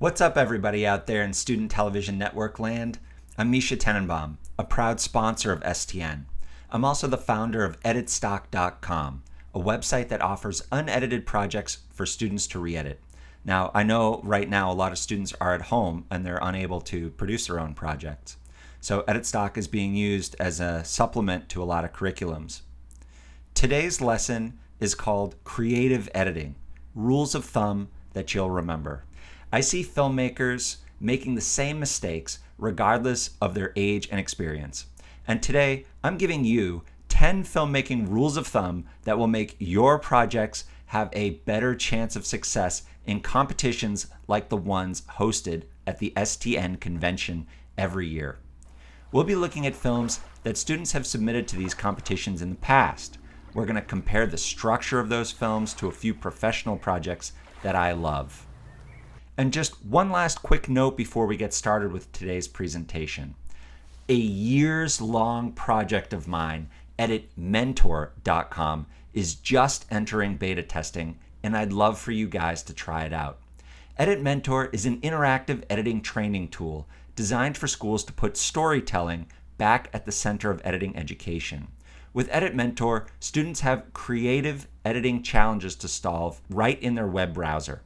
What's up, everybody out there in Student Television Network land? I'm Misha Tenenbaum, a proud sponsor of STN. I'm also the founder of EditStock.com, a website that offers unedited projects for students to re-edit. Now, I know right now a lot of students are at home and they're unable to produce their own projects. So EditStock is being used as a supplement to a lot of curriculums. Today's lesson is called Creative Editing, Rules of Thumb that you'll remember. I see filmmakers making the same mistakes regardless of their age and experience. And today, I'm giving you 10 filmmaking rules of thumb that will make your projects have a better chance of success in competitions like the ones hosted at the STN convention every year. We'll be looking at films that students have submitted to these competitions in the past. We're going to compare the structure of those films to a few professional projects that I love. And just one last quick note before we get started with today's presentation. A years-long project of mine, EditMentor.com, is just entering beta testing, and I'd love for you guys to try it out. EditMentor is an interactive editing training tool designed for schools to put storytelling back at the center of editing education. With EditMentor, students have creative editing challenges to solve right in their web browser.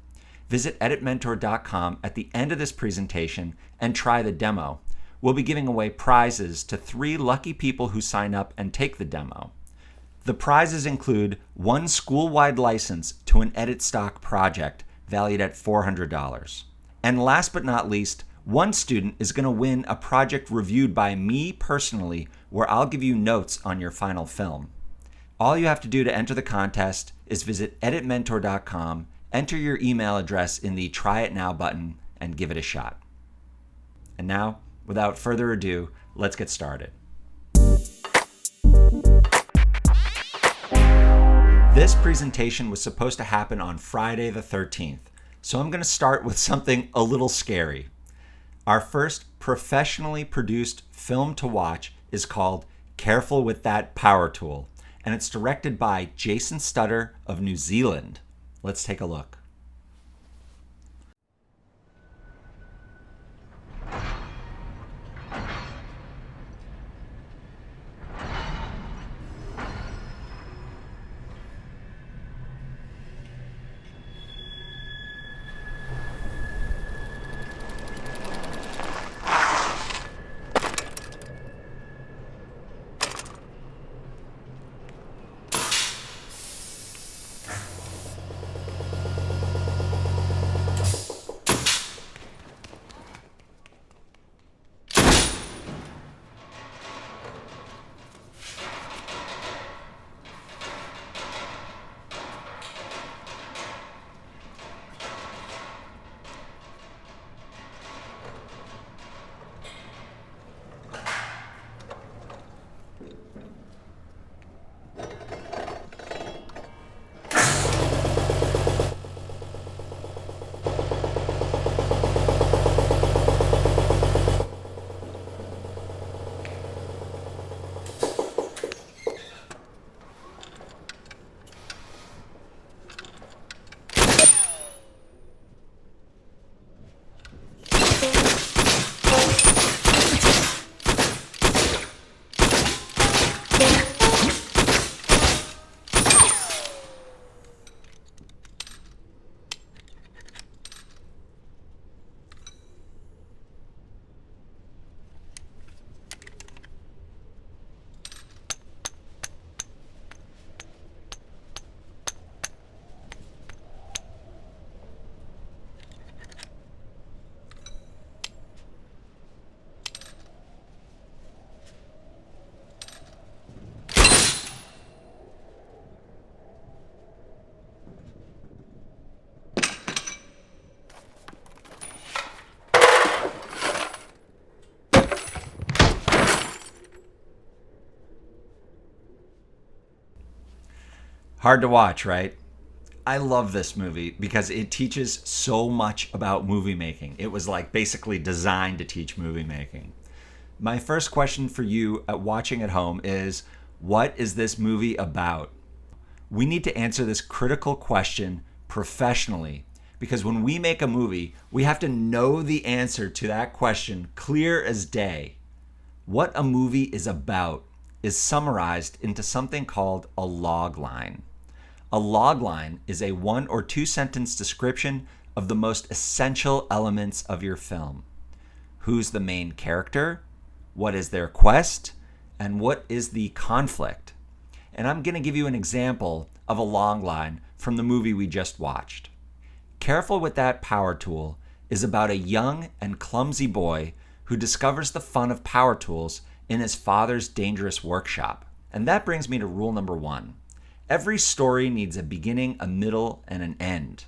Visit editmentor.com at the end of this presentation and try the demo. We'll be giving away prizes to 3 lucky people who sign up and take the demo. The prizes include one school-wide license to an EditStock project valued at $400. And last but not least, one student is going to win a project reviewed by me personally, where I'll give you notes on your final film. All you have to do to enter the contest is visit editmentor.com, enter your email address in the Try It Now button, and give it a shot. And now, without further ado, let's get started. This presentation was supposed to happen on Friday the 13th, so I'm going to start with something a little scary. Our first professionally produced film to watch is called Careful with That Power Tool, and it's directed by Jason Stutter of New Zealand. Let's take a look. Hard to watch, right? I love this movie because it teaches so much about movie making. It was like basically designed to teach movie making. My first question for you watching at home is, what is this movie about? We need to answer this critical question professionally because when we make a movie, we have to know the answer to that question clear as day. What a movie is about is summarized into something called a log line. A log line is a 1 or 2 sentence description of the most essential elements of your film. Who's the main character? What is their quest? And what is the conflict? And I'm going to give you an example of a log line from the movie we just watched. Careful with That Power Tool is about a young and clumsy boy who discovers the fun of power tools in his father's dangerous workshop. And that brings me to rule number 1. Every story needs a beginning, a middle, and an end.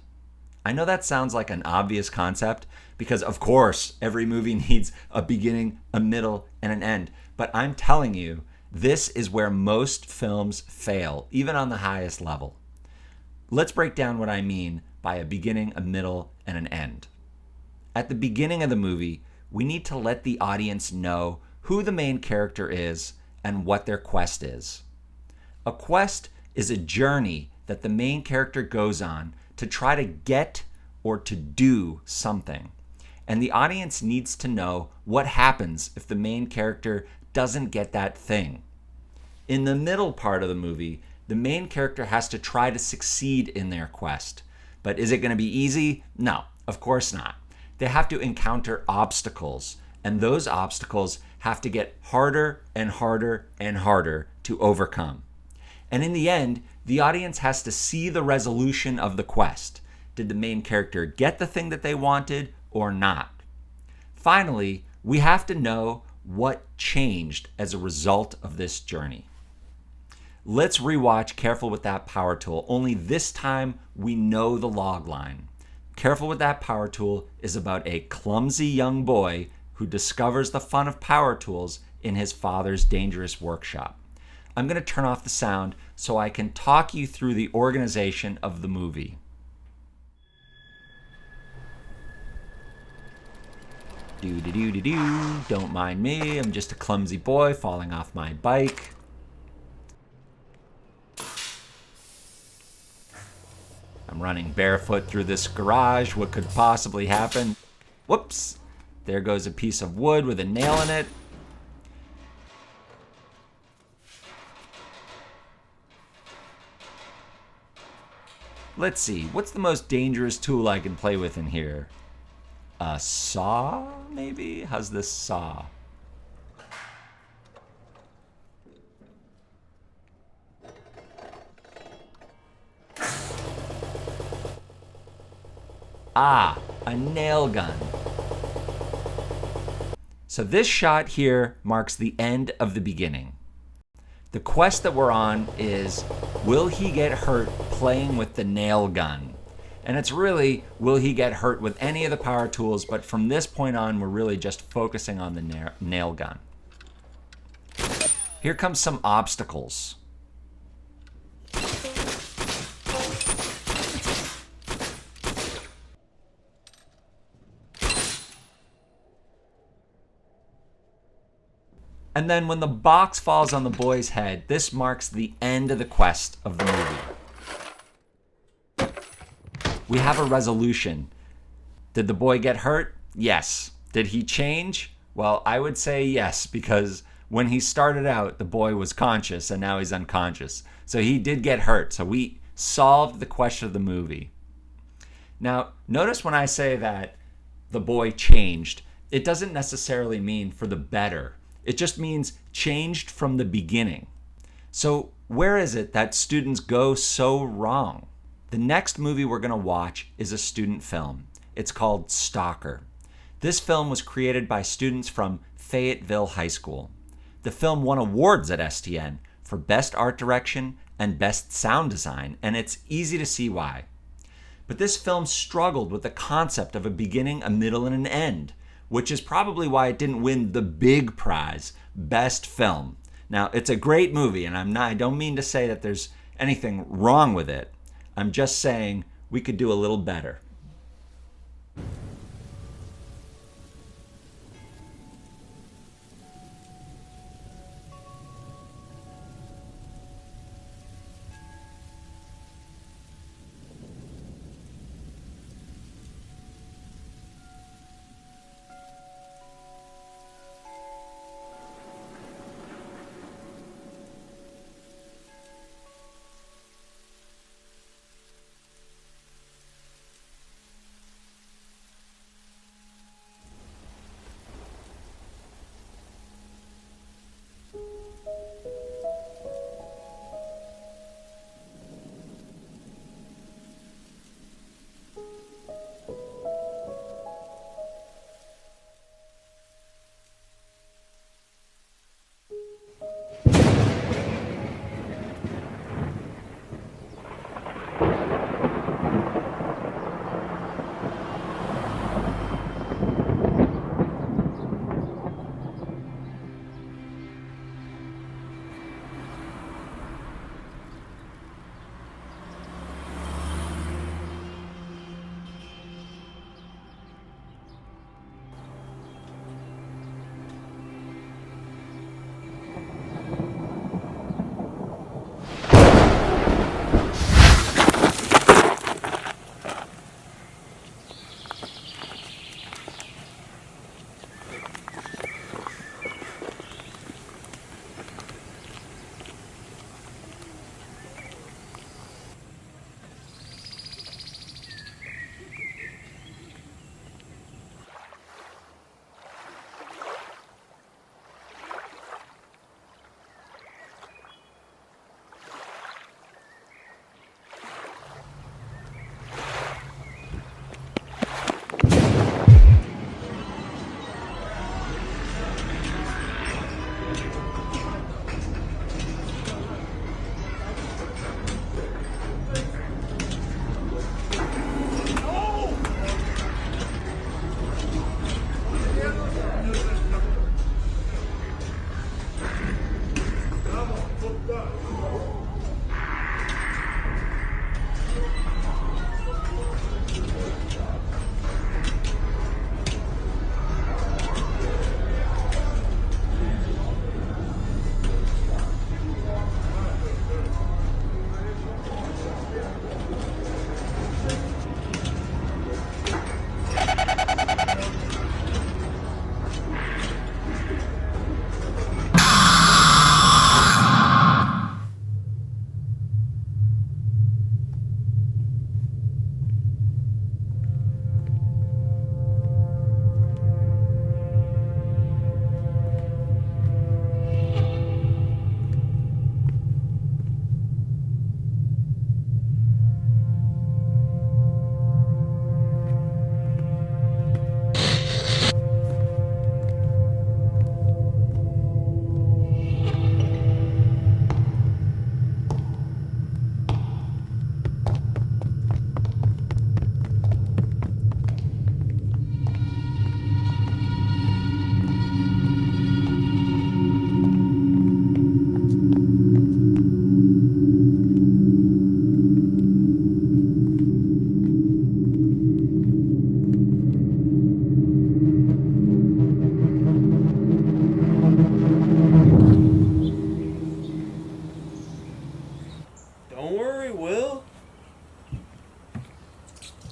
I know that sounds like an obvious concept because, of course, every movie needs a beginning, a middle, and an end. But I'm telling you, this is where most films fail, even on the highest level. Let's break down what I mean by a beginning, a middle, and an end. At the beginning of the movie, we need to let the audience know who the main character is and what their quest is. A quest is a journey that the main character goes on to try to get or to do something. And the audience needs to know what happens if the main character doesn't get that thing. In the middle part of the movie, the main character has to try to succeed in their quest. But is it going to be easy? No, of course not. They have to encounter obstacles, and those obstacles have to get harder and harder and harder to overcome. And in the end, the audience has to see the resolution of the quest. Did the main character get the thing that they wanted or not? Finally, we have to know what changed as a result of this journey. Let's rewatch Careful with That Power Tool, only this time we know the log line. Careful with That Power Tool is about a clumsy young boy who discovers the fun of power tools in his father's dangerous workshop. I'm going to turn off the sound so I can talk you through the organization of the movie. Do-do-do-do-do. Don't mind me. I'm just a clumsy boy falling off my bike. I'm running barefoot through this garage. What could possibly happen? Whoops. There goes a piece of wood with a nail in it. Let's see. What's the most dangerous tool I can play with in here? A saw, maybe? How's this saw? Ah, a nail gun. So this shot here marks the end of the beginning. The quest that we're on is, will he get hurt playing with the nail gun? And it's really, will he get hurt with any of the power tools? But from this point on, we're really just focusing on the nail gun. Here comes some obstacles. And then when the box falls on the boy's head, this marks the end of the quest of the movie. We have a resolution. Did the boy get hurt? Yes. Did he change? Well, I would say yes, because when he started out, the boy was conscious and now he's unconscious. So he did get hurt. So we solved the question of the movie. Now, notice when I say that the boy changed, it doesn't necessarily mean for the better. It just means changed from the beginning. So where is it that students go so wrong? The next movie we're going to watch is a student film. It's called Stalker. This film was created by students from Fayetteville High School. The film won awards at STN for Best Art Direction and Best Sound Design, and it's easy to see why. But this film struggled with the concept of a beginning, a middle, and an end, which is probably why it didn't win the big prize, Best Film. Now, it's a great movie, and I don't mean to say that there's anything wrong with it. I'm just saying we could do a little better.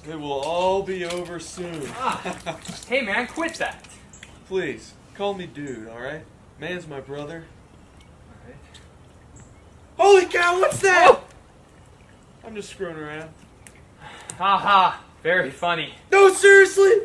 It will all be over soon. Hey man, quit that. Please, call me dude, alright? Man's my brother. Alright. Holy cow, what's that? Oh! I'm just screwing around. Haha, very funny. No, seriously?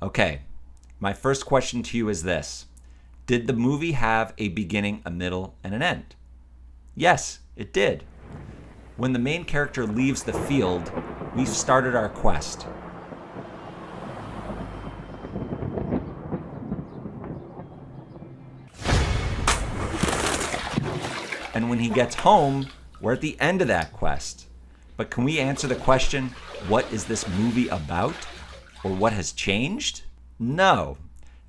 Okay, my first question to you is this. Did the movie have a beginning, a middle, and an end? Yes, it did. When the main character leaves the field, we've started our quest. And when he gets home, we're at the end of that quest. But can we answer the question, what is this movie about? Or what has changed? No.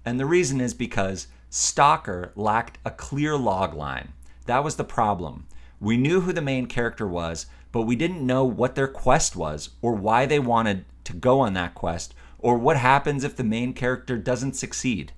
And the reason is because Stalker lacked a clear log line. That was the problem. We knew who the main character was, but we didn't know what their quest was, or why they wanted to go on that quest, or what happens if the main character doesn't succeed.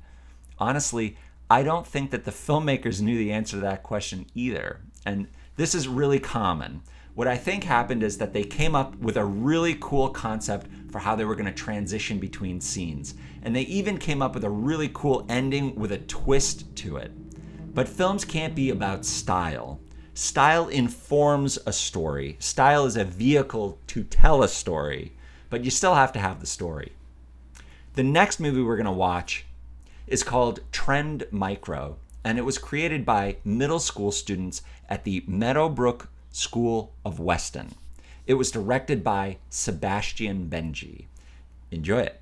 Honestly, I don't think that the filmmakers knew the answer to that question either. And this is really common. What I think happened is that they came up with a really cool concept for how they were going to transition between scenes. And they even came up with a really cool ending with a twist to it. But films can't be about style. Style informs a story. Style is a vehicle to tell a story, but you still have to have the story. The next movie we're going to watch is called Trend Micro, and it was created by middle school students at the Meadowbrook School of Weston. It was directed by Sebastian Benji. Enjoy it.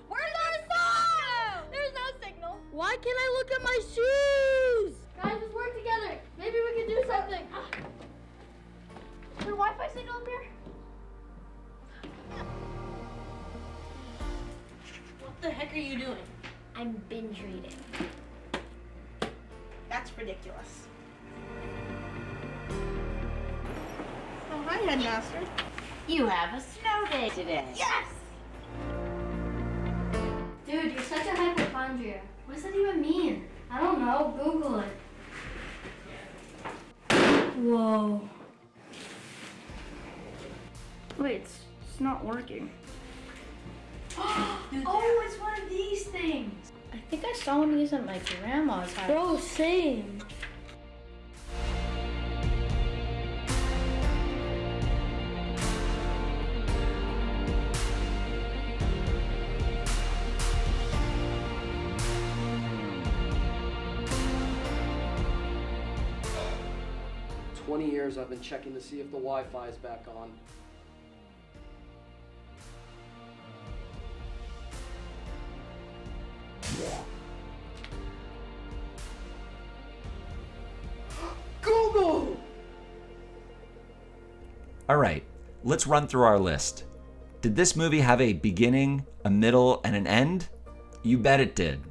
Where's our phone? There's no signal. Why can't I look at my shoes? Guys, let's work together. Maybe we can do something. Is there Wi-Fi signal up here? What the heck are you doing? I'm binge reading. That's ridiculous. Oh, hi, Headmaster. You have a snow day today. Yes! Dude, you're such a hypochondriac. What does that even mean? I don't know. Google it. Whoa. Wait, it's not working. Oh, it's one of these things. I think I saw one of these at my grandma's house. Bro, same. For 20 years I've been checking to see if the Wi-Fi is back on. Google! All right, let's run through our list. Did this movie have a beginning, a middle, and an end? You bet it did.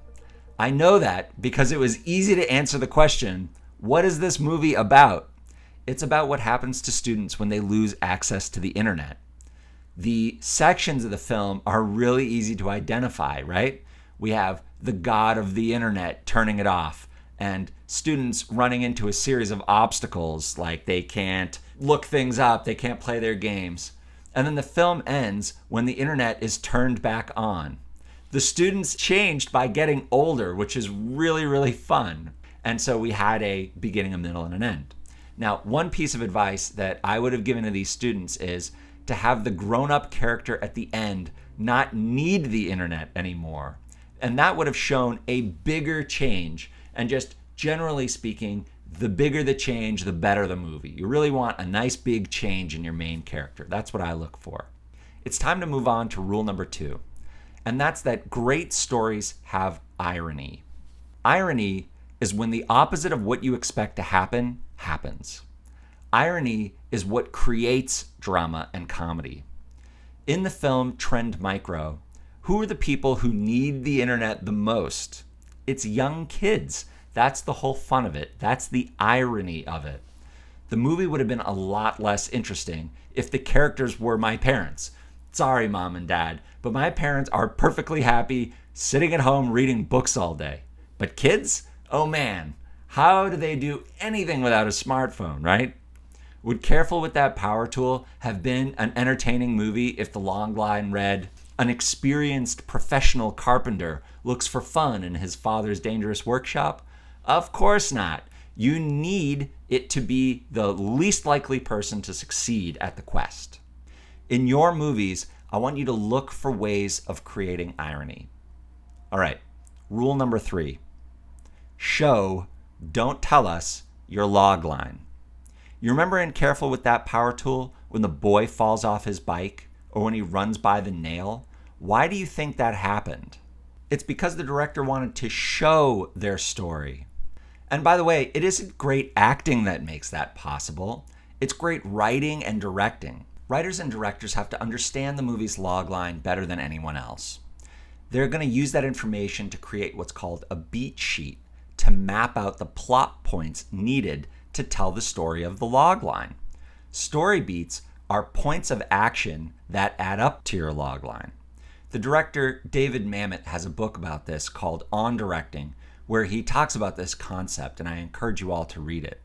I know that because it was easy to answer the question, what is this movie about? It's about what happens to students when they lose access to the internet. The sections of the film are really easy to identify, right? We have the god of the internet turning it off, and students running into a series of obstacles, like they can't look things up, they can't play their games. And then the film ends when the internet is turned back on. The students changed by getting older, which is really, really fun. And so we had a beginning, a middle, and an end. Now, one piece of advice that I would have given to these students is to have the grown-up character at the end not need the internet anymore. And that would have shown a bigger change. And just generally speaking, the bigger the change, the better the movie. You really want a nice big change in your main character. That's what I look for. It's time to move on to rule number 2. And that's that great stories have irony. Irony is when the opposite of what you expect to happen happens. Irony is what creates drama and comedy. In the film Trend Micro, who are the people who need the internet the most? It's young kids. That's the whole fun of it. That's the irony of it. The movie would have been a lot less interesting if the characters were my parents. Sorry, Mom and Dad, but my parents are perfectly happy sitting at home reading books all day. But kids? Oh man, how do they do anything without a smartphone, right? Would Careful with That Power Tool have been an entertaining movie if the long line read, "An experienced professional carpenter looks for fun in his father's dangerous workshop"? Of course not. You need it to be the least likely person to succeed at the quest. In your movies, I want you to look for ways of creating irony. All right, rule number 3. Show, don't tell us, your log line. You remember in Careful with That Power Tool when the boy falls off his bike or when he runs by the nail? Why do you think that happened? It's because the director wanted to show their story. And by the way, it isn't great acting that makes that possible. It's great writing and directing. Writers and directors have to understand the movie's logline better than anyone else. They're going to use that information to create what's called a beat sheet to map out the plot points needed to tell the story of the logline. Story beats are points of action that add up to your logline. The director, David Mamet, has a book about this called On Directing, where he talks about this concept, and I encourage you all to read it.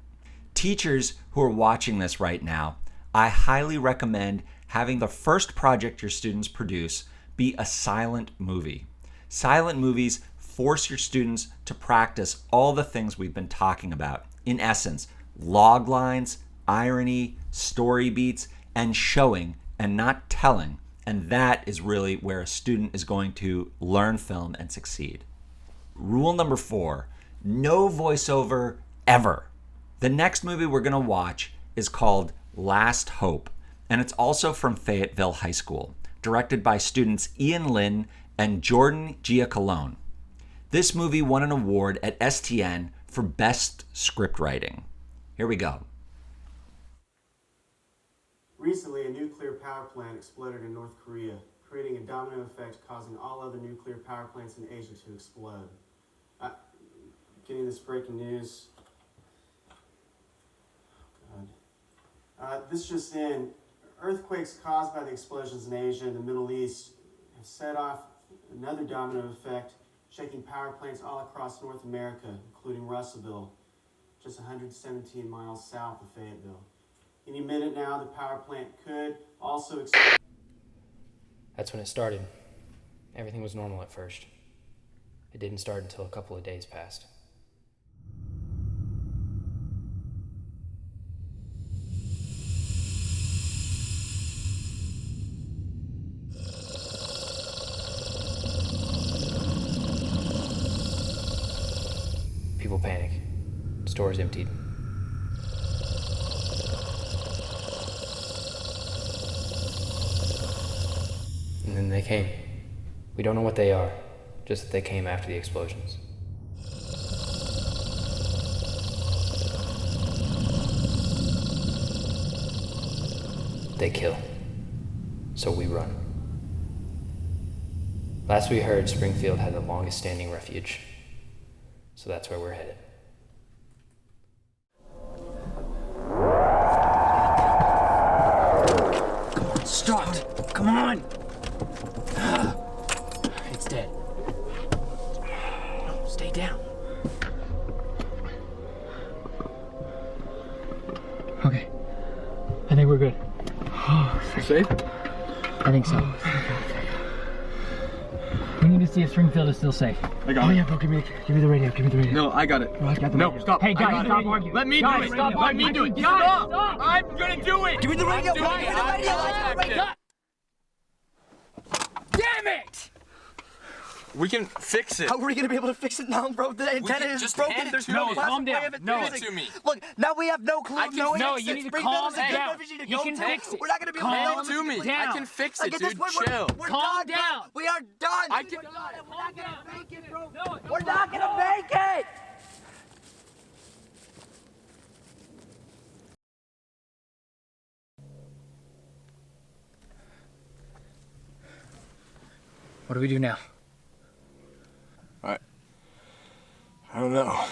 Teachers who are watching this right now, I highly recommend having the first project your students produce be a silent movie. Silent movies force your students to practice all the things we've been talking about. In essence, log lines, irony, story beats, and showing and not telling. And that is really where a student is going to learn film and succeed. Rule number 4, no voiceover ever. The next movie we're going to watch is called Last Hope, and it's also from Fayetteville High School, directed by students Ian Lynn and Jordan Giacalone. This movie won an award at STN for Best Script Writing. Here we go. Recently, a nuclear power plant exploded in North Korea, creating a domino effect causing all other nuclear power plants in Asia to explode. Getting this breaking news. This just in, earthquakes caused by the explosions in Asia and the Middle East have set off another domino effect, shaking power plants all across North America, including Russellville, just 117 miles south of Fayetteville. Any minute now, the power plant could also explode. That's when it started. Everything was normal at first. It didn't start until a couple of days passed. People panic. Stores emptied. And then they came. We don't know what they are, just that they came after the explosions. They kill. So we run. Last we heard, Springfield had the longest standing refuge. So that's where we're headed. Come on, start! Come on! It's dead. No, stay down. Okay. I think we're good. Safe? I think so. We need to see if Springfield is still safe. I got it. Yeah, bro, give me the radio. Give me the radio. No, I got it. Bro, I got the radio. Stop. Hey, guys, stop arguing. Let me Guys, do it. stop Let me do it. Guys, Stop. I'm gonna do it. Give me the radio, bro. I'm Give me the radio. doing it. Damn it! We can fix it. How are we gonna be able to fix it now, bro? The antenna is just broken. hand it There's to no me. classic Calm down. way of it No. fixing. Give it to me. Look, now we have no clue. I can No, fix it. You need to Springfield calm is a good down. refugee to You go can to. fix it. We're not gonna be able to Calm know Hand it to me. down. I can fix Like, it, at this dude. point, Chill. we're Calm done. down. We are done. I can. We're not gonna make it, bro. We're not gonna make it. What do we do now? I don't know.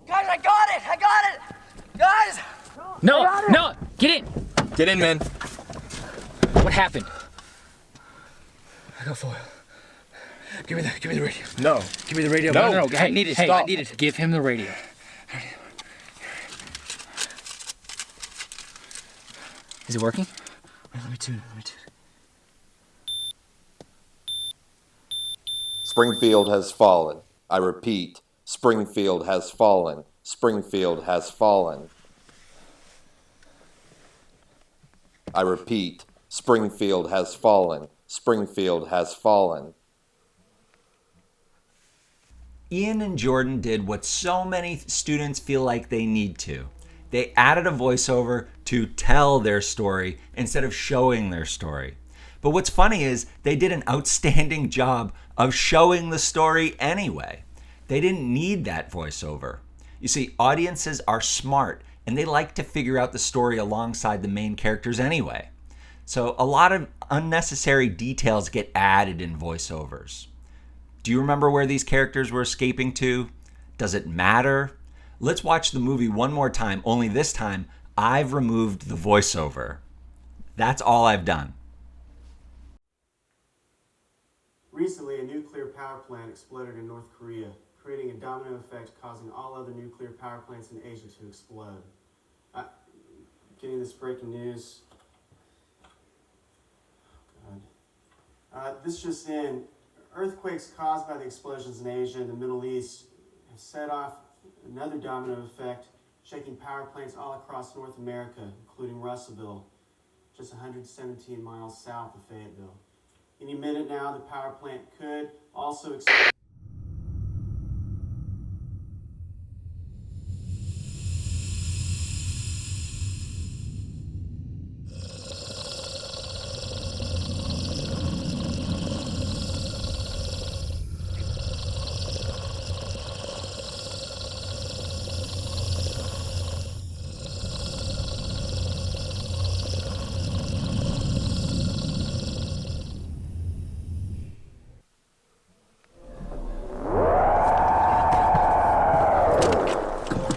Guys, I got it. I got it. Guys. No, get in. Get in, man. What happened? I got foil. Give me the radio. No. Give me the radio. No. I need it. Hey, Stop. I need it. Give him the radio. Is it working? Wait, let me tune it. Springfield has fallen. I repeat, Springfield has fallen. Springfield has fallen. I repeat, Springfield has fallen. Springfield has fallen. Ian and Jordan did what so many students feel like they need to. They added a voiceover to tell their story instead of showing their story. But what's funny is they did an outstanding job of showing the story anyway. They didn't need that voiceover. You see, audiences are smart and they like to figure out the story alongside the main characters anyway. So a lot of unnecessary details get added in voiceovers. Do you remember where these characters were escaping to? Does it matter? Let's watch the movie one more time, only this time I've removed the voiceover. That's all I've done. Recently, a nuclear power plant exploded in North Korea, creating a domino effect causing all other nuclear power plants in Asia to explode. Getting this breaking news. This just in. Earthquakes caused by the explosions in Asia and the Middle East have set off another domino effect, shaking power plants all across North America, including Russellville, just 117 miles south of Fayetteville. Any minute now, the power plant could also explode.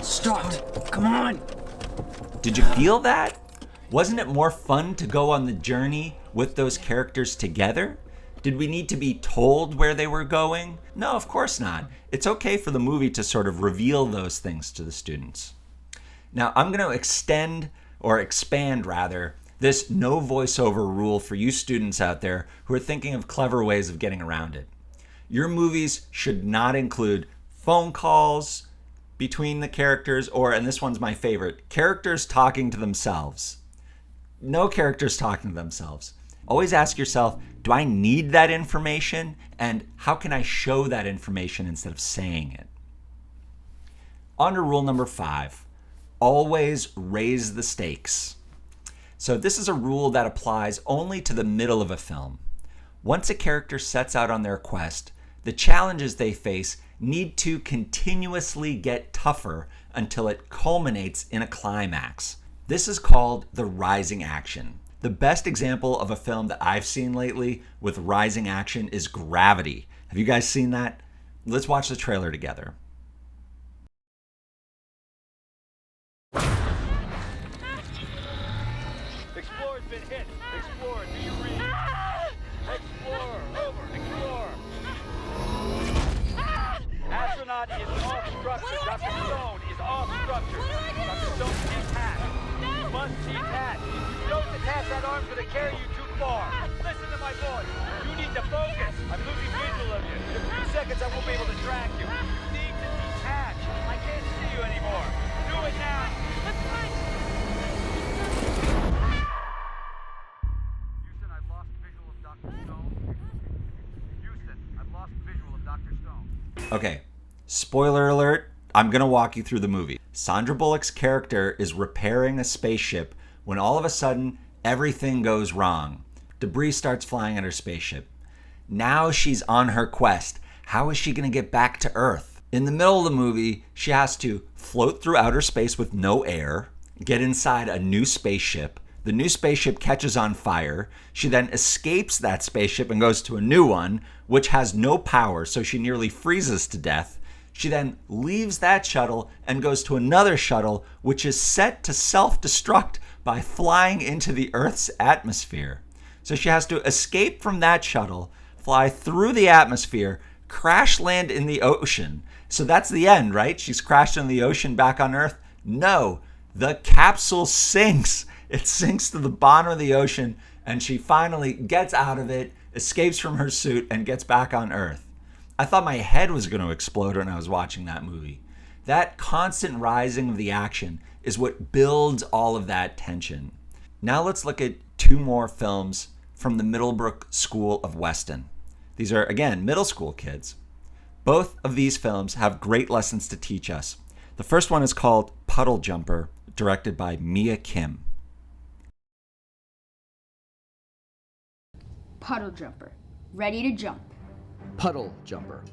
Start. Come on. Did you feel that? Wasn't it more fun to go on the journey with those characters together? Did we need to be told where they were going? No, of course not. It's okay for the movie to sort of reveal those things to the students. Now, I'm going to expand this no voiceover rule for you students out there who are thinking of clever ways of getting around it. Your movies should not include phone calls between the characters, or, and this one's my favorite, characters talking to themselves. No characters talking to themselves. Always ask yourself, do I need that information? And how can I show that information instead of saying it? On to rule number 5. Always raise the stakes. So this is a rule that applies only to the middle of a film. Once a character sets out on their quest, the challenges they face need to continuously get tougher until it culminates in a climax. This is called the rising action. The best example of a film that I've seen lately with rising action is Gravity. Have you guys seen that? Let's watch the trailer together. Explorer's been hit. Explorer, do you read? Explorer, over. Explorer. Astronaut is off structure. Dr. Stone is off structure. Dr. Stone, detach. You must detach. If you don't detach, that arm's gonna carry you too far. Listen to my voice. You need to focus. I'm losing visual of you. In a few seconds, I won't be able to track you. You need to detach. I can't see you anymore. Do it now. Houston, I've lost visual of Dr. Stone. Houston, I've lost visual of Dr. Stone. Okay, spoiler alert, I'm going to walk you through the movie. Sandra Bullock's character is repairing a spaceship when all of a sudden everything goes wrong. Debris starts flying at her spaceship. Now she's on her quest. How is she going to get back to Earth? In the middle of the movie, she has to float through outer space with no air, get inside a new spaceship. The new spaceship catches on fire. She then escapes that spaceship and goes to a new one, which has no power, so she nearly freezes to death. She then leaves that shuttle and goes to another shuttle, which is set to self-destruct by flying into the Earth's atmosphere. So she has to escape from that shuttle, fly through the atmosphere, crash land in the ocean. So that's the end, right? She's crashed in the ocean back on Earth? No, the capsule sinks. It sinks to the bottom of the ocean, and she finally gets out of it, escapes from her suit, and gets back on Earth. I thought my head was going to explode when I was watching that movie. That constant rising of the action is what builds all of that tension. Now let's look at two more films from the Middlebrook School of Weston. These are, again, middle school kids. Both of these films have great lessons to teach us. The first one is called Puddle Jumper, directed by Mia Kim. Puddle Jumper, ready to jump. Puddle Jumper.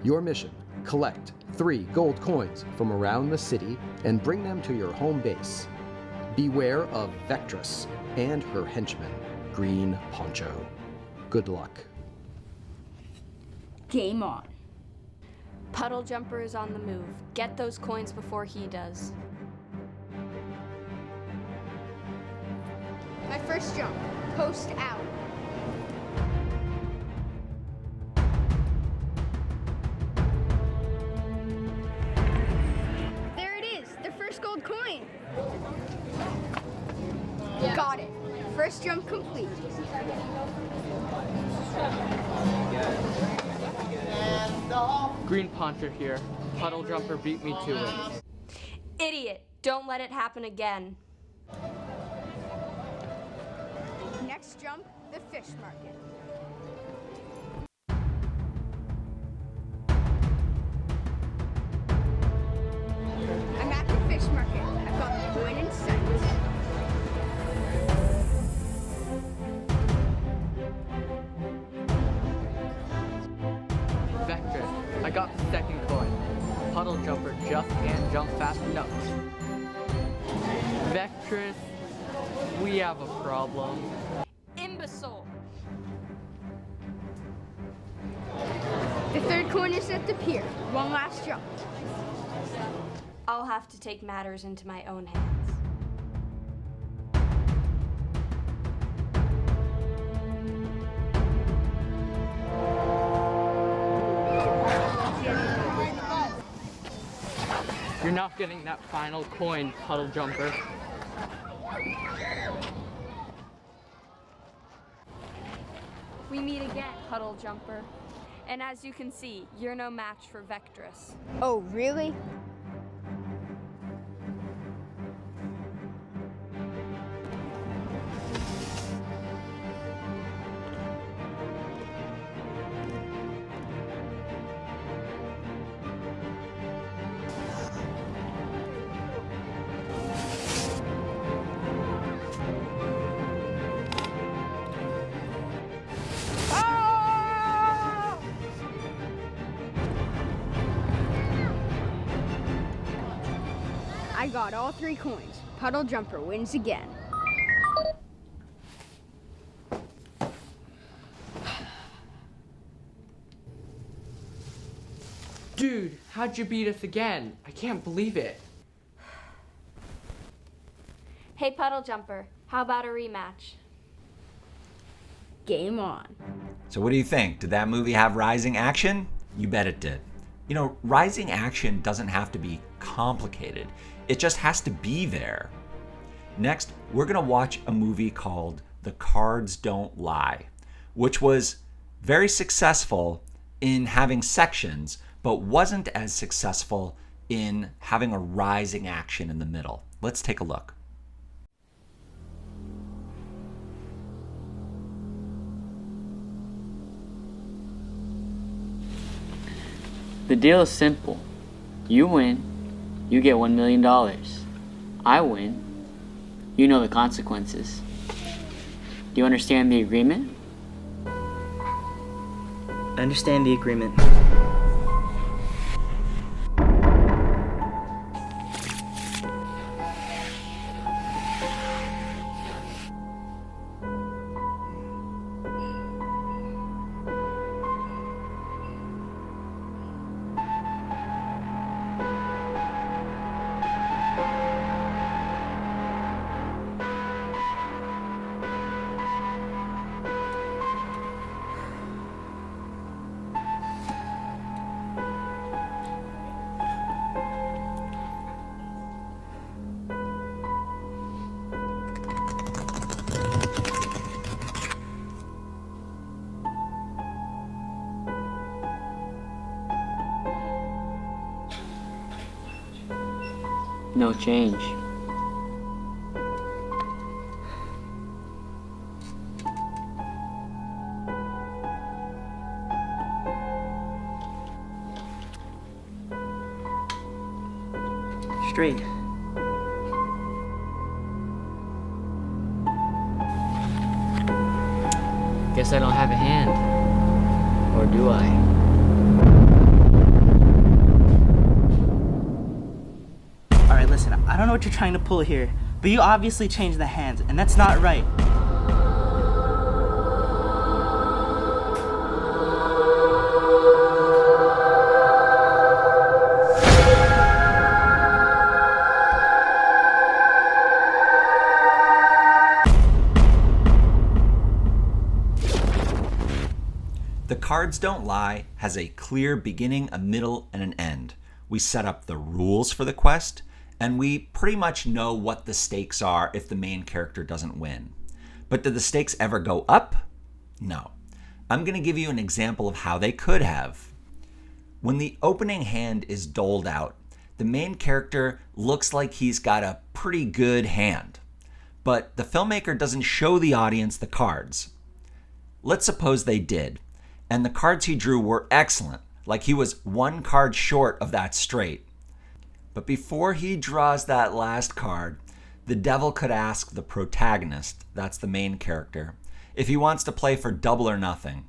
Your mission: collect 3 gold coins from around the city and bring them to your home base. Beware of Vectress and her henchman, Green Poncho. Good luck. Game on. Puddle Jumper is on the move. Get those coins before he does. My first jump, post out. There it is, the first gold coin. Got it. First jump complete. Green Poncho here. Puddle Jumper beat me to it. Idiot! Don't let it happen again. Next jump, the fish market. I'm at the fish market. I've got the coin in sight. Vectress, I got the second coin. Puddle Jumper just can't jump fast enough. Vectress, we have a problem. Imbecile! The third coin is at the pier. One last jump. I'll have to take matters into my own hands. You're not getting that final coin, Puddle Jumper. We meet again, Puddle Jumper. And as you can see, you're no match for Vectress. Oh, really? I got all 3 coins. Puddle Jumper wins again. Dude, how'd you beat us again? I can't believe it. Hey, Puddle Jumper, how about a rematch? Game on. So what do you think? Did that movie have rising action? You bet it did. You know, rising action doesn't have to be complicated. It just has to be there. Next, we're going to watch a movie called The Cards Don't Lie, which was very successful in having sections, but wasn't as successful in having a rising action in the middle. Let's take a look. The deal is simple. You win, you get $1 million. I win, you know the consequences. Do you understand the agreement? I understand the agreement. No change. Straight. Guess I don't have a hand. Or do I? Alright, listen, I don't know what you're trying to pull here, but you obviously changed the hands, and that's not right. The Cards Don't Lie has a clear beginning, a middle, and an end. We set up the rules for the quest, and we pretty much know what the stakes are if the main character doesn't win. But did the stakes ever go up? No. I'm going to give you an example of how they could have. When the opening hand is doled out, the main character looks like he's got a pretty good hand. But the filmmaker doesn't show the audience the cards. Let's suppose they did, and the cards he drew were excellent, like he was one card short of that straight. But before he draws that last card, the devil could ask the protagonist, that's the main character, if he wants to play for double or nothing.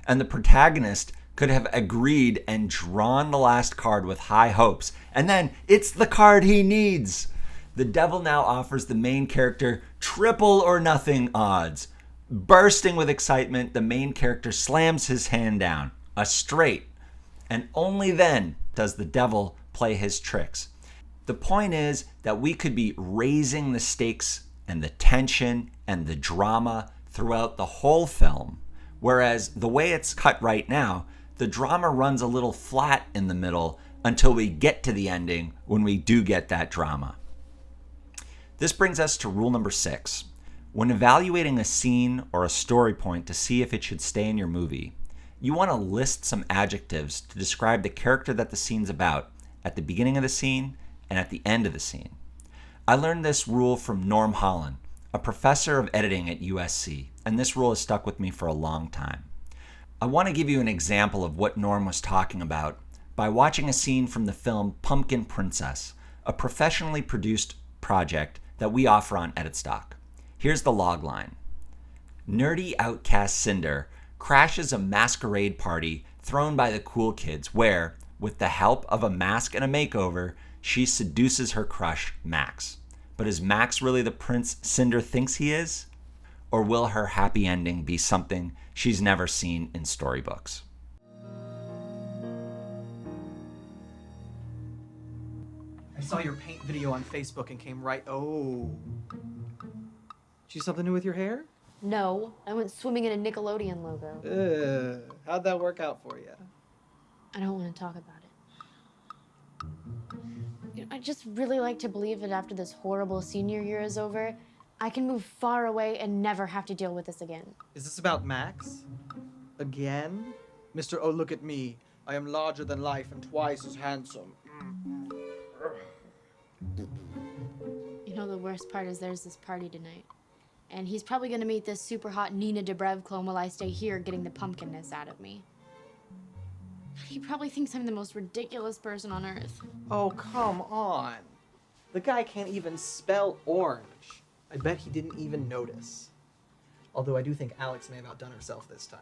And the protagonist could have agreed and drawn the last card with high hopes, and then it's the card he needs. The devil now offers the main character triple or nothing odds. Bursting with excitement, the main character slams his hand down, a straight, and only then does the devil play his tricks. The point is that we could be raising the stakes and the tension and the drama throughout the whole film, whereas the way it's cut right now, the drama runs a little flat in the middle until we get to the ending when we do get that drama. This brings us to rule number 6. When evaluating a scene or a story point to see if it should stay in your movie, you want to list some adjectives to describe the character that the scene's about at the beginning of the scene and at the end of the scene. I learned this rule from Norm Holland, a professor of editing at USC, and this rule has stuck with me for a long time. I want to give you an example of what Norm was talking about by watching a scene from the film Pumpkin Princess, a professionally produced project that we offer on EditStock. Here's the log line. Nerdy outcast Cinder crashes a masquerade party thrown by the cool kids where, with the help of a mask and a makeover, she seduces her crush, Max. But is Max really the prince Cinder thinks he is? Or will her happy ending be something she's never seen in storybooks? I saw your paint video on Facebook and came right... Oh. Did you do something new with your hair? No, I went swimming in a Nickelodeon logo. How'd that work out for you? I don't want to talk about it. I just really like to believe that after this horrible senior year is over, I can move far away and never have to deal with this again. Is this about Max? Again? Mr. Oh, look at me. I am larger than life and twice as handsome. You know, the worst part is there's this party tonight. And he's probably gonna meet this super hot Nina Dobrev clone while I stay here getting the pumpkinness out of me. He probably thinks I'm the most ridiculous person on earth. Oh, come on. The guy can't even spell orange. I bet he didn't even notice. Although I do think Alex may have outdone herself this time.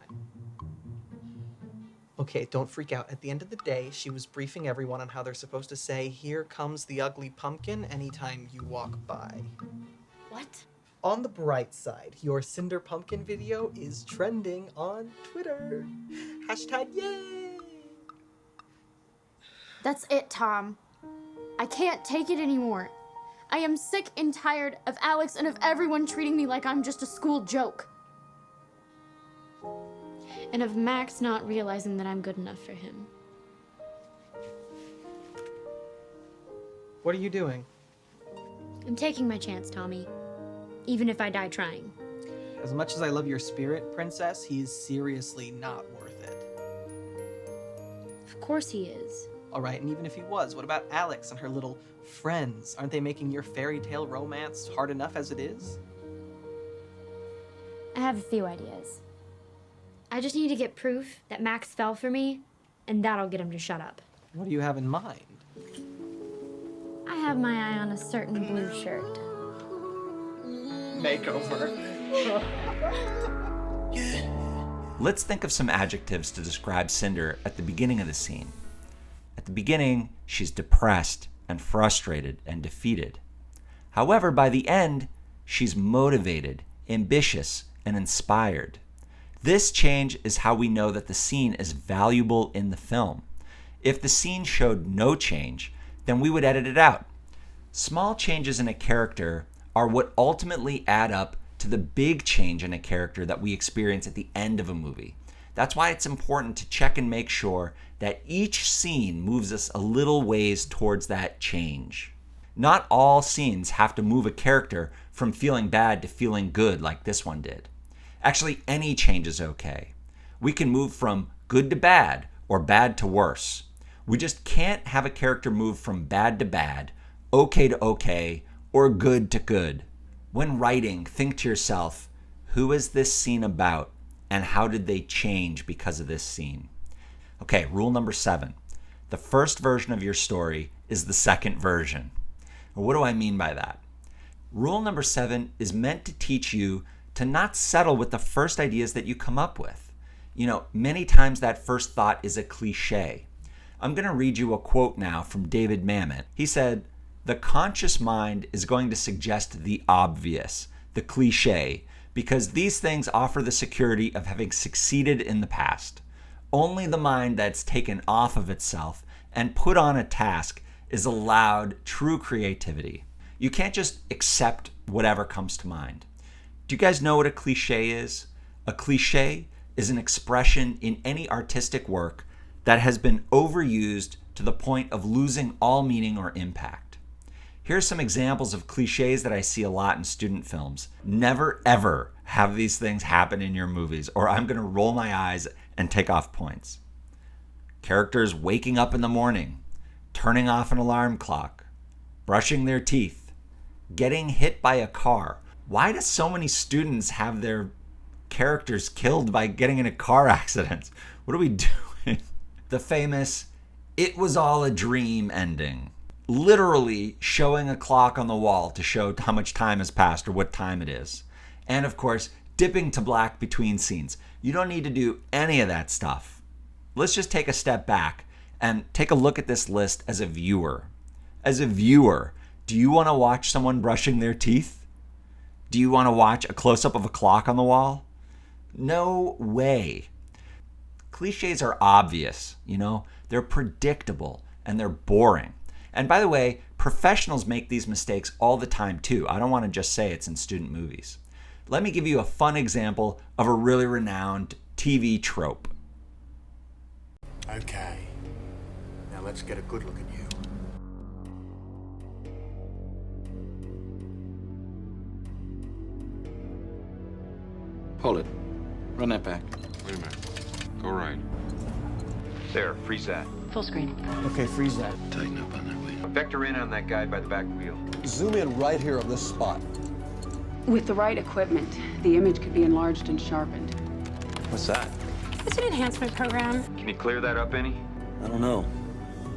Okay, don't freak out. At the end of the day, she was briefing everyone on how they're supposed to say, "Here comes the ugly pumpkin," anytime you walk by. What? On the bright side, your Cinder Pumpkin video is trending on Twitter. Hashtag yay! That's it, Tom. I can't take it anymore. I am sick and tired of Alex and of everyone treating me like I'm just a school joke. And of Max not realizing that I'm good enough for him. What are you doing? I'm taking my chance, Tommy. Even if I die trying. As much as I love your spirit, Princess, he is seriously not worth it. Of course he is. Alright, and even if he was, what about Alex and her little friends? Aren't they making your fairy tale romance hard enough as it is? I have a few ideas. I just need to get proof that Max fell for me, and that'll get him to shut up. What do you have in mind? I have my eye on a certain blue shirt. Makeover. Let's think of some adjectives to describe Cinder at the beginning of the scene. At the beginning, she's depressed and frustrated and defeated. However, by the end, she's motivated, ambitious, and inspired. This change is how we know that the scene is valuable in the film. If the scene showed no change, then we would edit it out. Small changes in a character are what ultimately add up to the big change in a character that we experience at the end of a movie. That's why it's important to check and make sure that each scene moves us a little ways towards that change. Not all scenes have to move a character from feeling bad to feeling good like this one did. Actually, any change is okay. We can move from good to bad or bad to worse. We just can't have a character move from bad to bad, okay to okay, or good to good. When writing, think to yourself, who is this scene about and how did they change because of this scene? Okay, rule number 7. The first version of your story is the second version. What do I mean by that? Rule number 7 is meant to teach you to not settle with the first ideas that you come up with. You know, many times that first thought is a cliche. I'm going to read you a quote now from David Mamet. He said, "The conscious mind is going to suggest the obvious, the cliche, because these things offer the security of having succeeded in the past. Only the mind that's taken off of itself and put on a task is allowed true creativity." You can't just accept whatever comes to mind. Do you guys know what a cliche is? A cliche is an expression in any artistic work that has been overused to the point of losing all meaning or impact. Here's some examples of cliches that I see a lot in student films. Never ever have these things happen in your movies, or I'm going to roll my eyes and take off points. Characters waking up in the morning, turning off an alarm clock, brushing their teeth, getting hit by a car. Why do so many students have their characters killed by getting in a car accident? What are we doing? The famous, "it was all a dream" ending. Literally showing a clock on the wall to show how much time has passed or what time it is. And of course, dipping to black between scenes. You don't need to do any of that stuff. Let's just take a step back and take a look at this list as a viewer. As a viewer, do you want to watch someone brushing their teeth? Do you want to watch a close-up of a clock on the wall? No way. Cliches are obvious, you know? They're predictable and they're boring. And by the way, professionals make these mistakes all the time too. I don't want to just say it's in student movies. Let me give you a fun example of a really renowned TV trope. Okay, now let's get a good look at you. Hold it. Run that back. Wait a minute. Go right. There, freeze that. Full screen. Okay, freeze that. Tighten up on that wheel. Vector in on that guy by the back wheel. Zoom in right here on this spot. With the right equipment, the image could be enlarged and sharpened. What's that? It's an enhancement program. Can you clear that up any? I don't know.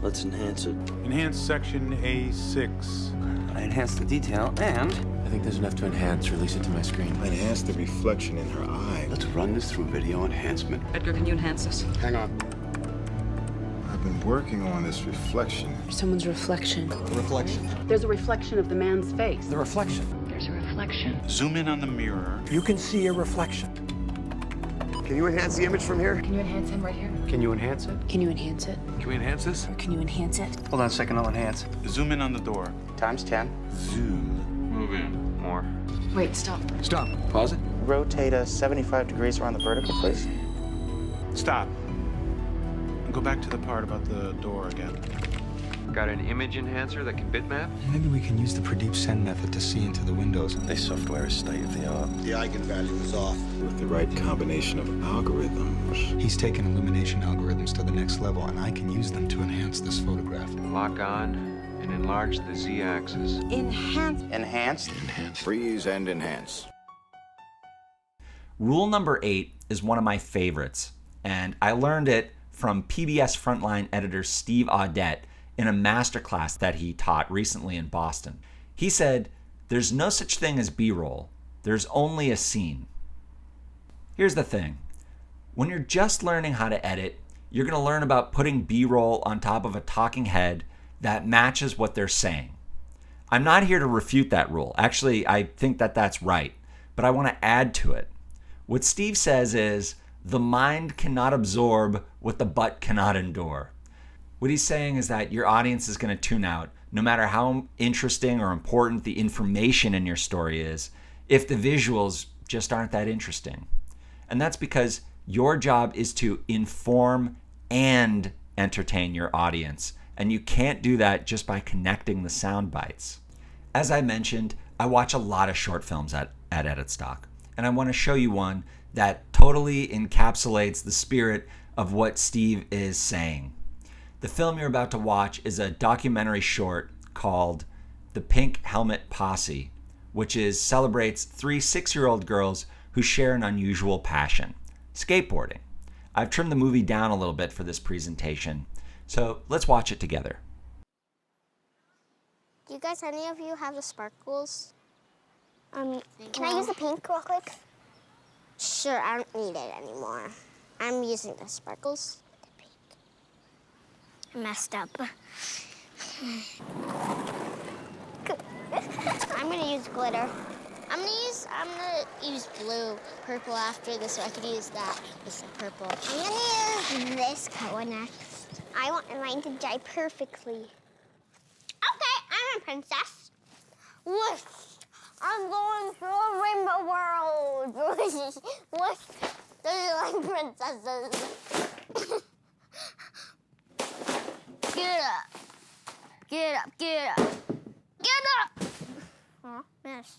Let's enhance it. Enhance section A6. I enhanced the detail and... I think there's enough to enhance. Release it to my screen. Enhance the reflection in her eye. Let's run this through video enhancement. Edgar, can you enhance this? Hang on. I've been working on this reflection. Someone's reflection. Reflection. There's a reflection of the man's face. The reflection. There's a reflection. Zoom in on the mirror. You can see a reflection. Can you enhance the image from here? Can you enhance him right here? Can you enhance it? Can you enhance it? Can we enhance this? Can you enhance it? Hold on a second, I'll enhance. Zoom in on the door. Times 10. Zoom. Move in. More. Wait, stop. Stop. Pause it. Rotate us 75 degrees around the vertical, please. Stop. And go back to the part about the door again. Got an image enhancer that can bitmap? Maybe we can use the Pradeep Sen method to see into the windows. This software is state of the art. The eigenvalue is off. With the right combination of algorithms. He's taken illumination algorithms to the next level, and I can use them to enhance this photograph. Lock on and enlarge the z-axis. Enhance. Enhance. Enhance. Freeze and enhance. Rule number 8 is one of my favorites, and I learned it from PBS Frontline editor Steve Audette in a masterclass that he taught recently in Boston. He said, "There's no such thing as B-roll. There's only a scene." Here's the thing. When you're just learning how to edit, you're going to learn about putting B-roll on top of a talking head that matches what they're saying. I'm not here to refute that rule. Actually, I think that that's right, but I want to add to it. What Steve says is, the mind cannot absorb what the butt cannot endure. What he's saying is that your audience is going to tune out, no matter how interesting or important the information in your story is, if the visuals just aren't that interesting. And that's because your job is to inform and entertain your audience, and you can't do that just by connecting the sound bites. As I mentioned, I watch a lot of short films at EditStock, and I want to show you one that totally encapsulates the spirit of what Steve is saying. The film you're about to watch is a documentary short called The Pink Helmet Posse, which celebrates 3 6-year-old girls who share an unusual passion, skateboarding. I've trimmed the movie down a little bit for this presentation, so let's watch it together. Do you guys, any of you have the sparkles? Can I use the pink real quick? Sure, I don't need it anymore. I'm using the sparkles. Messed up. I'm gonna use glitter. I'm gonna use blue, purple after this, so I could use that with the purple. I'm gonna use this color next. I want mine to dry perfectly. Okay, I'm a princess. Whoosh! I'm going to a rainbow world. Whoosh! They're like princesses. Get up. Get up, get up. Get up! Aw, miss.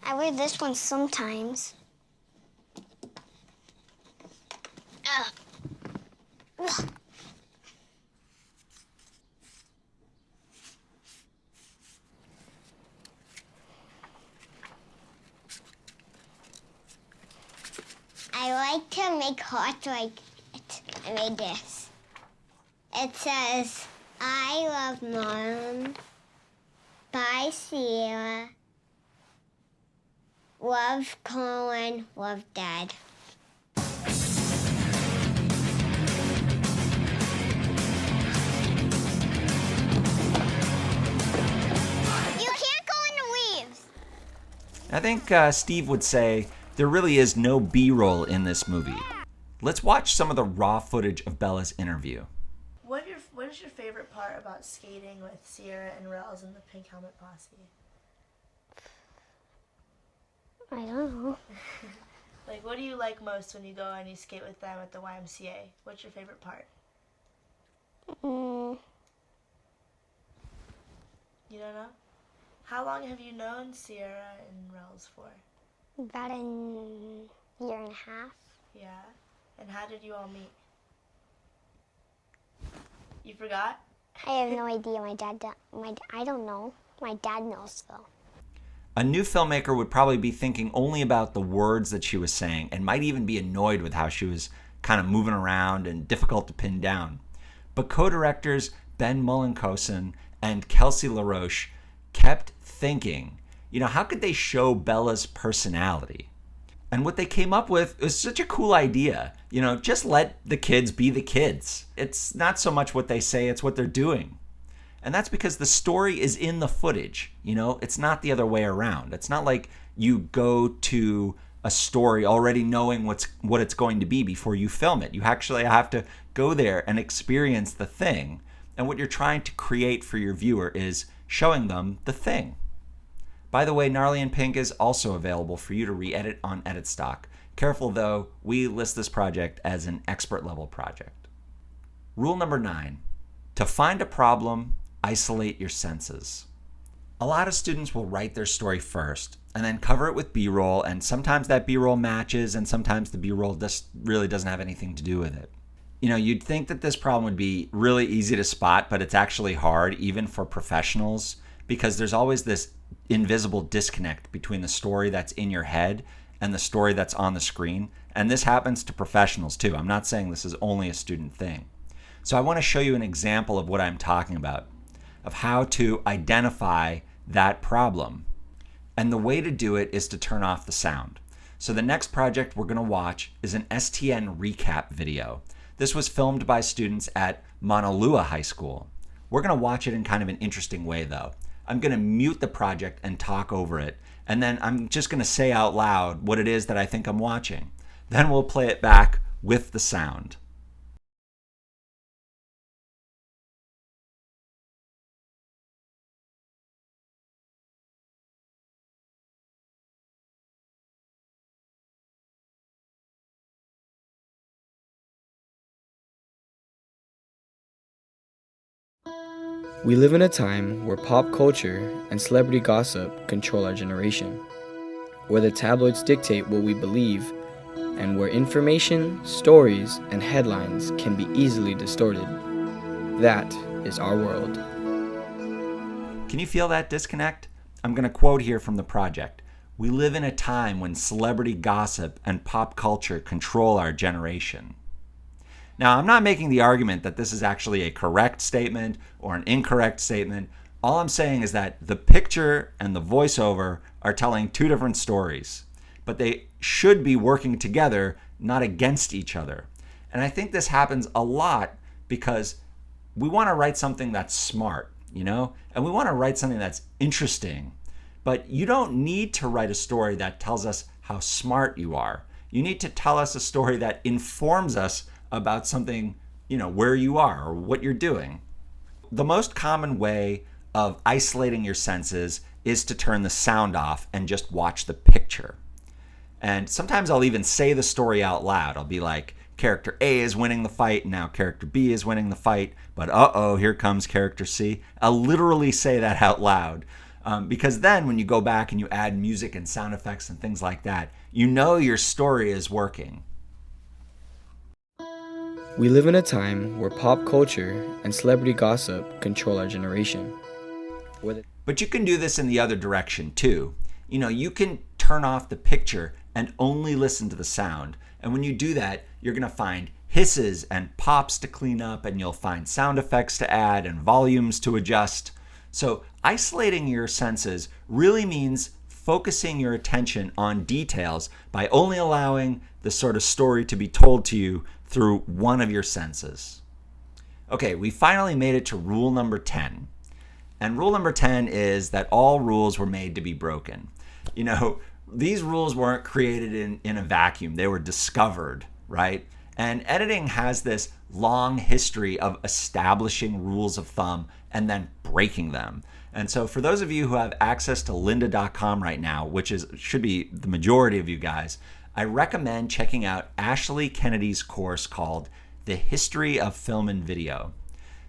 I wear this one sometimes. I like to make hearts like it. I made this. It says, I love Mom. Bye, Sierra. Love Colin. Love Dad. You can't go in the leaves. I think Steve would say there really is no B-roll in this movie. Let's watch some of the raw footage of Bella's interview. What is your favorite part about skating with Sierra and Rels and the Pink Helmet Posse? I don't know. Like, what do you like most when you go and you skate with them at the YMCA? What's your favorite part? You don't know? How long have you known Sierra and Rels for? About a year and a half. Yeah. And how did you all meet? You forgot? I have no idea. I don't know. My dad knows though. A new filmmaker would probably be thinking only about the words that she was saying and might even be annoyed with how she was kind of moving around and difficult to pin down. But co-directors Ben Mullenkosen and Kelsey LaRoche kept thinking, how could they show Bella's personality? And what they came up with was such a cool idea. Just let the kids be the kids. It's not so much what they say, it's what they're doing. And that's because the story is in the footage. It's not the other way around. It's not like you go to a story already knowing what it's going to be before you film it. You actually have to go there and experience the thing. And what you're trying to create for your viewer is showing them the thing. By the way, Gnarly and Pink is also available for you to re-edit on EditStock. Careful though, we list this project as an expert level project. Rule number 9, to find a problem, isolate your senses. A lot of students will write their story first and then cover it with B-roll, and sometimes that B-roll matches and sometimes the B-roll just really doesn't have anything to do with it. You'd think that this problem would be really easy to spot, but it's actually hard even for professionals because there's always this invisible disconnect between the story that's in your head and the story that's on the screen. And this happens to professionals too. I'm not saying this is only a student thing. So I want to show you an example of what I'm talking about, of how to identify that problem. And the way to do it is to turn off the sound. So the next project we're going to watch is an STN recap video. This was filmed by students at Mauna Lua High School. We're going to watch it in kind of an interesting way though. I'm going to mute the project and talk over it, and then I'm just going to say out loud what it is that I think I'm watching. Then we'll play it back with the sound. We live in a time where pop culture and celebrity gossip control our generation, where the tabloids dictate what we believe, and where information, stories, and headlines can be easily distorted. That is our world. Can you feel that disconnect? I'm going to quote here from the project. We live in a time when celebrity gossip and pop culture control our generation. Now, I'm not making the argument that this is actually a correct statement or an incorrect statement. All I'm saying is that the picture and the voiceover are telling two different stories, but they should be working together, not against each other. And I think this happens a lot because we want to write something that's smart, and we want to write something that's interesting. But you don't need to write a story that tells us how smart you are. You need to tell us a story that informs us about something, where you are or what you're doing. The most common way of isolating your senses is to turn the sound off and just watch the picture. And sometimes I'll even say the story out loud. I'll be like, character A is winning the fight, and now character B is winning the fight, but uh-oh, here comes character C. I'll literally say that out loud. Because then when you go back and you add music and sound effects and things like that, your story is working. We live in a time where pop culture and celebrity gossip control our generation. But you can do this in the other direction too. You can turn off the picture and only listen to the sound. And when you do that, you're going to find hisses and pops to clean up, and you'll find sound effects to add and volumes to adjust. So isolating your senses really means focusing your attention on details by only allowing the sort of story to be told to you through one of your senses. Okay, we finally made it to rule number 10. And rule number 10 is that all rules were made to be broken. These rules weren't created in a vacuum. They were discovered, right? And editing has this long history of establishing rules of thumb and then breaking them. And so for those of you who have access to lynda.com right now, which should be the majority of you guys, I recommend checking out Ashley Kennedy's course called The History of Film and Video.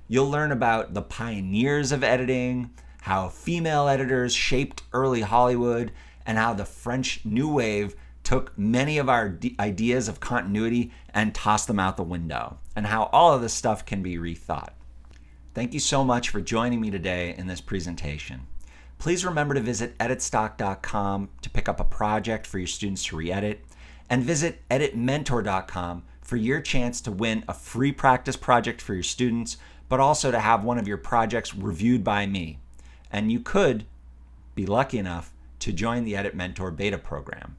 You'll learn about the pioneers of editing, how female editors shaped early Hollywood, and how the French New Wave took many of our ideas of continuity and tossed them out the window, and how all of this stuff can be rethought. Thank you so much for joining me today in this presentation. Please remember to visit EditStock.com to pick up a project for your students to re-edit, and visit EditMentor.com for your chance to win a free practice project for your students, but also to have one of your projects reviewed by me. And you could be lucky enough to join the EditMentor beta program.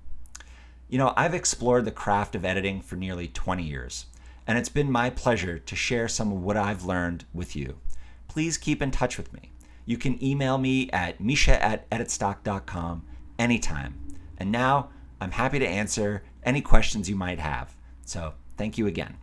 You know, I've explored the craft of editing for nearly 20 years, and it's been my pleasure to share some of what I've learned with you. Please keep in touch with me. You can email me at misha@editstock.com anytime. And now I'm happy to answer any questions you might have. So thank you again.